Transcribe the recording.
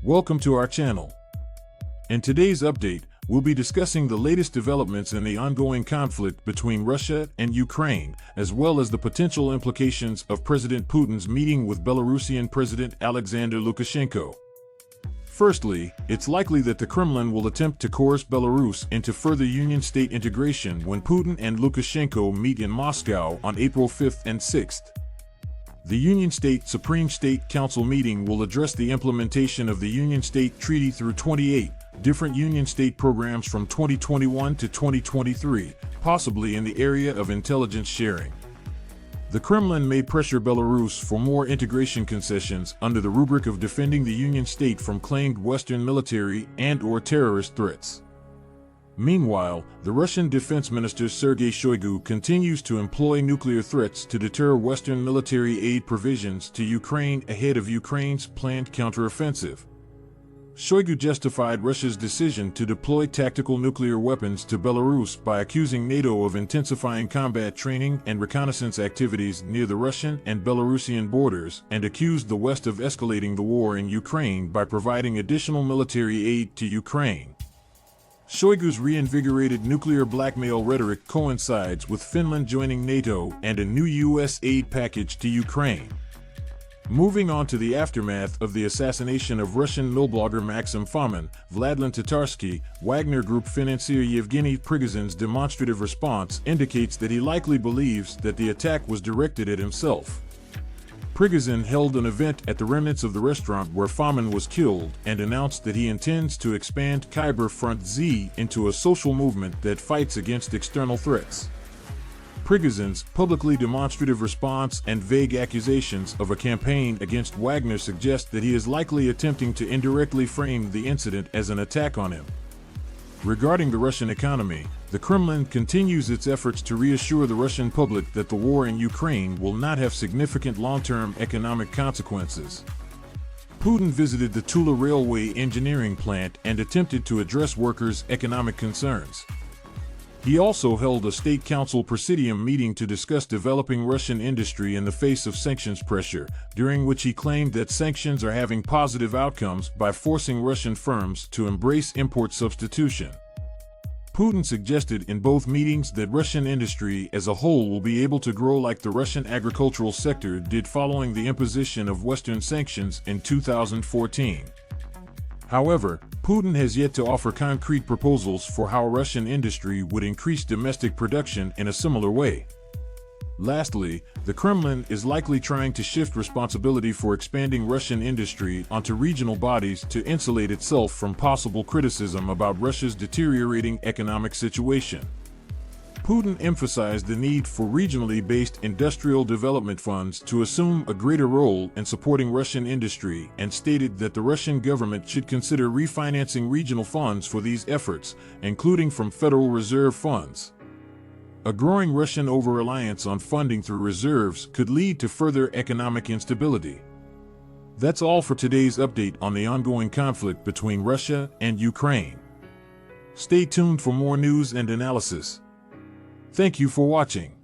Welcome to our channel. In today's update, we'll be discussing the latest developments in the ongoing conflict between Russia and Ukraine, as well as the potential implications of President Putin's meeting with Belarusian President Alexander Lukashenko. Firstly, it's likely that the Kremlin will attempt to coerce Belarus into further Union state integration when Putin and Lukashenko meet in Moscow on April 5th and 6th. The Union State Supreme State Council meeting will address the implementation of the Union State Treaty through 28 different Union State programs from 2021 to 2023, possibly in the area of intelligence sharing. The Kremlin may pressure Belarus for more integration concessions under the rubric of defending the Union State from claimed Western military and/or terrorist threats. Meanwhile, the Russian Defense Minister Sergei Shoigu continues to employ nuclear threats to deter Western military aid provisions to Ukraine ahead of Ukraine's planned counteroffensive. Shoigu justified Russia's decision to deploy tactical nuclear weapons to Belarus by accusing NATO of intensifying combat training and reconnaissance activities near the Russian and Belarusian borders, and accused the West of escalating the war in Ukraine by providing additional military aid to Ukraine. Shoigu's reinvigorated nuclear blackmail rhetoric coincides with Finland joining NATO and a new U.S. aid package to Ukraine. Moving on to the aftermath of the assassination of Russian millblogger Maxim Fomin, Vladimir Tatarsky, Wagner Group financier Yevgeny Prigozhin's demonstrative response indicates that he likely believes that the attack was directed at himself. Prigozhin held an event at the remnants of the restaurant where Fomin was killed and announced that he intends to expand Khyber Front Z into a social movement that fights against external threats. Prigozhin's publicly demonstrative response and vague accusations of a campaign against Wagner suggest that he is likely attempting to indirectly frame the incident as an attack on him. Regarding the Russian economy, the Kremlin continues its efforts to reassure the Russian public that the war in Ukraine will not have significant long-term economic consequences. Putin visited the Tula railway engineering plant and attempted to address workers' economic concerns. He also held a State Council Presidium meeting to discuss developing Russian industry in the face of sanctions pressure, during which he claimed that sanctions are having positive outcomes by forcing Russian firms to embrace import substitution. Putin suggested in both meetings that Russian industry as a whole will be able to grow like the Russian agricultural sector did following the imposition of Western sanctions in 2014. However, Putin has yet to offer concrete proposals for how Russian industry would increase domestic production in a similar way. Lastly, the Kremlin is likely trying to shift responsibility for expanding Russian industry onto regional bodies to insulate itself from possible criticism about Russia's deteriorating economic situation. Putin emphasized the need for regionally based industrial development funds to assume a greater role in supporting Russian industry and stated that the Russian government should consider refinancing regional funds for these efforts, including from Federal Reserve funds. A growing Russian over-reliance on funding through reserves could lead to further economic instability. That's all for today's update on the ongoing conflict between Russia and Ukraine. Stay tuned for more news and analysis. Thank you for watching.